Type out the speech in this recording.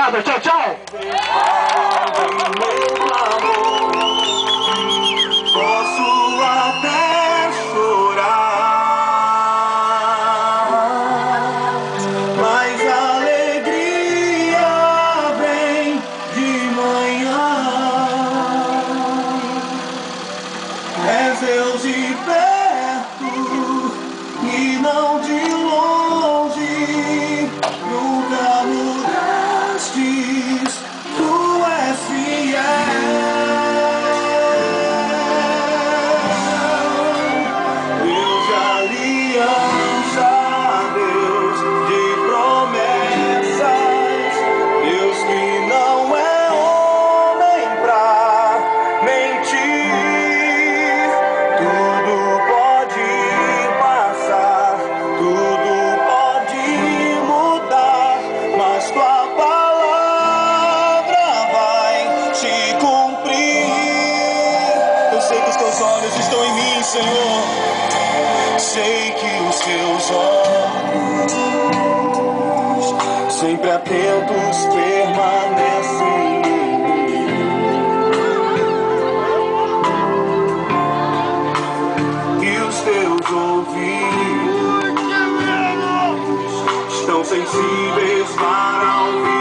obrigado, tchau, tchau. Posso até chorar, mas a alegria vem de manhã. És Deus de perto e não de longe, nunca mudastes, tu és fiel. Deus de aliança, Deus de promessas, Deus que não é homem pra mentir. Tudo pode passar, tudo pode mudar, mas tua palavra vai se cumprir. Eu sei que os teus olhos estão em mim, Senhor. Sei que os teus olhos, sempre atentos, permanecem em mim. E os teus ouvidos estão sensíveis para ouvir